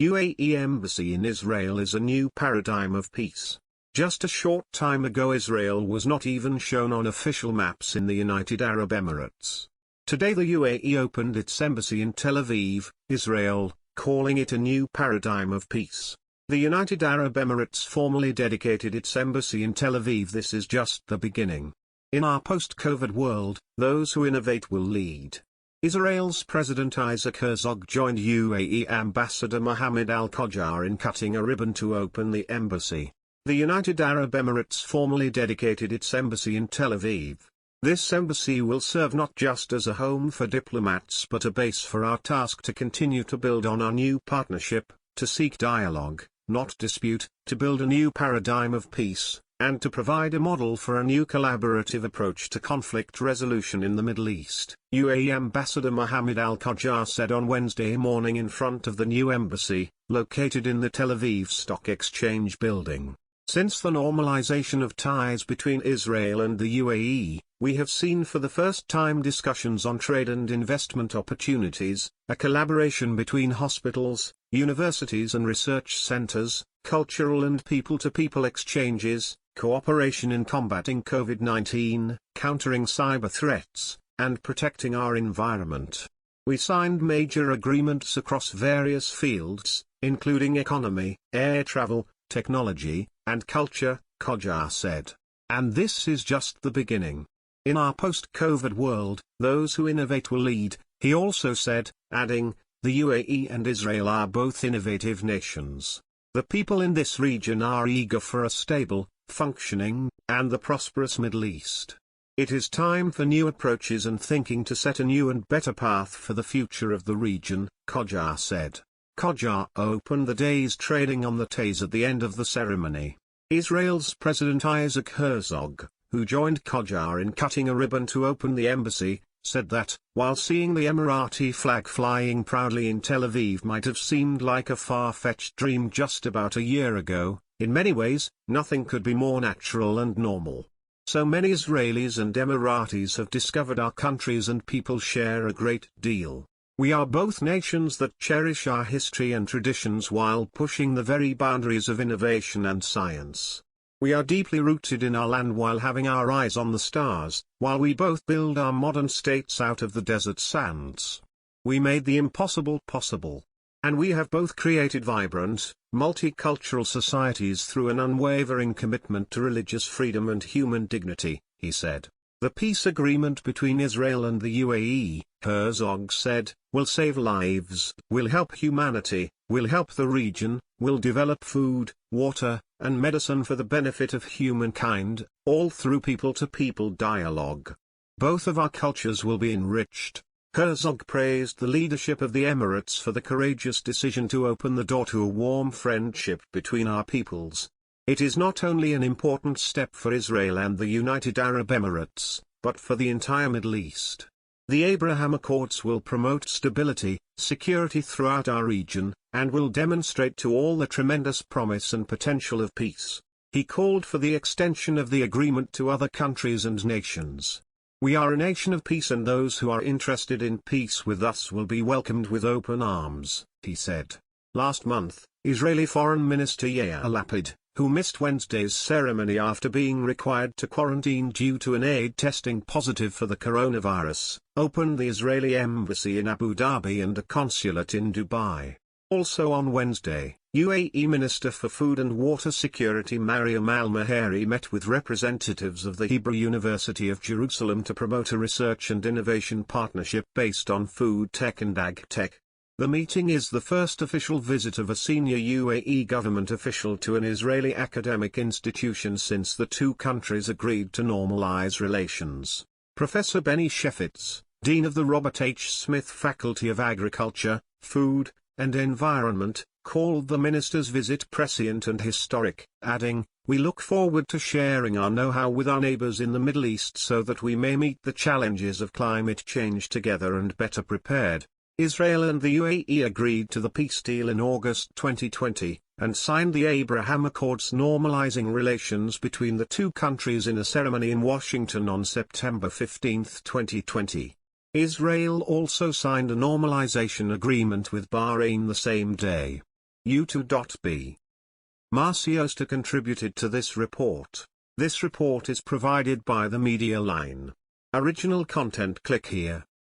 UAE Embassy in Israel is a new paradigm of peace. Just a short time ago Israel was not even shown on official maps in the United Arab Emirates. Today the UAE opened its embassy in Tel Aviv, Israel, calling it a new paradigm of peace. The United Arab Emirates formally dedicated its embassy in Tel Aviv. This is just the beginning. In our post-COVID world, those who innovate will lead. Israel's President Isaac Herzog joined UAE Ambassador Mohammed Al-Qadjar in cutting a ribbon to open the embassy. The United Arab Emirates formally dedicated its embassy in Tel Aviv. This embassy will serve not just as a home for diplomats but a base for our task to continue to build on our new partnership, to seek dialogue, not dispute, to build a new paradigm of peace, and to provide a model for a new collaborative approach to conflict resolution in the Middle East, UAE Ambassador Mohammed Al-Qadjar said on Wednesday morning in front of the new embassy, located in the Tel Aviv Stock Exchange building. Since the normalization of ties between Israel and the UAE, we have seen for the first time discussions on trade and investment opportunities, a collaboration between hospitals, universities and research centers, cultural and people-to-people exchanges, cooperation in combating COVID-19, countering cyber threats, and protecting our environment. We signed major agreements across various fields, including economy, air travel, technology, and culture, Qadjar said. And this is just the beginning. In our post-COVID world, those who innovate will lead, he also said, adding, the UAE and Israel are both innovative nations. The people in this region are eager for a stable, functioning, and the prosperous Middle East. It is time for new approaches and thinking to set a new and better path for the future of the region, Qadjar said. Qadjar opened the day's trading on the Tays at the end of the ceremony. Israel's President Isaac Herzog, who joined Qadjar in cutting a ribbon to open the embassy, said that, while seeing the Emirati flag flying proudly in Tel Aviv might have seemed like a far-fetched dream just about a year ago, in many ways, nothing could be more natural and normal. So many Israelis and Emiratis have discovered our countries and people share a great deal. We are both nations that cherish our history and traditions while pushing the very boundaries of innovation and science. We are deeply rooted in our land while having our eyes on the stars, while we both build our modern states out of the desert sands. We made the impossible possible. And we have both created vibrant, multicultural societies through an unwavering commitment to religious freedom and human dignity, he said. The peace agreement between Israel and the UAE, Herzog said, will save lives, will help humanity, will help the region, will develop food, water, and medicine for the benefit of humankind, all through people-to-people dialogue. Both of our cultures will be enriched. Herzog praised the leadership of the Emirates for the courageous decision to open the door to a warm friendship between our peoples. It is not only an important step for Israel and the United Arab Emirates, but for the entire Middle East. The Abraham Accords will promote stability, security throughout our region, and will demonstrate to all the tremendous promise and potential of peace. He called for the extension of the agreement to other countries and nations. We are a nation of peace and those who are interested in peace with us will be welcomed with open arms, he said. Last month, Israeli Foreign Minister Yair Lapid, who missed Wednesday's ceremony after being required to quarantine due to an aide testing positive for the coronavirus, opened the Israeli embassy in Abu Dhabi and a consulate in Dubai. Also on Wednesday, UAE Minister for Food and Water Security Mariam Al-Maheri met with representatives of the Hebrew University of Jerusalem to promote a research and innovation partnership based on food tech and ag tech. The meeting is the first official visit of a senior UAE government official to an Israeli academic institution since the two countries agreed to normalize relations. Professor Benny Shefitz, Dean of the Robert H. Smith Faculty of Agriculture, Food, and Environment, called the minister's visit prescient and historic, adding, "We look forward to sharing our know-how with our neighbors in the Middle East so that we may meet the challenges of climate change together and better prepared." Israel and the UAE agreed to the peace deal in August 2020, and signed the Abraham Accords normalizing relations between the two countries in a ceremony in Washington on September 15, 2020. Israel also signed a normalization agreement with Bahrain the same day. U2.B. Marciosta contributed to this report. This report is provided by the Media Line. Original content. Click here.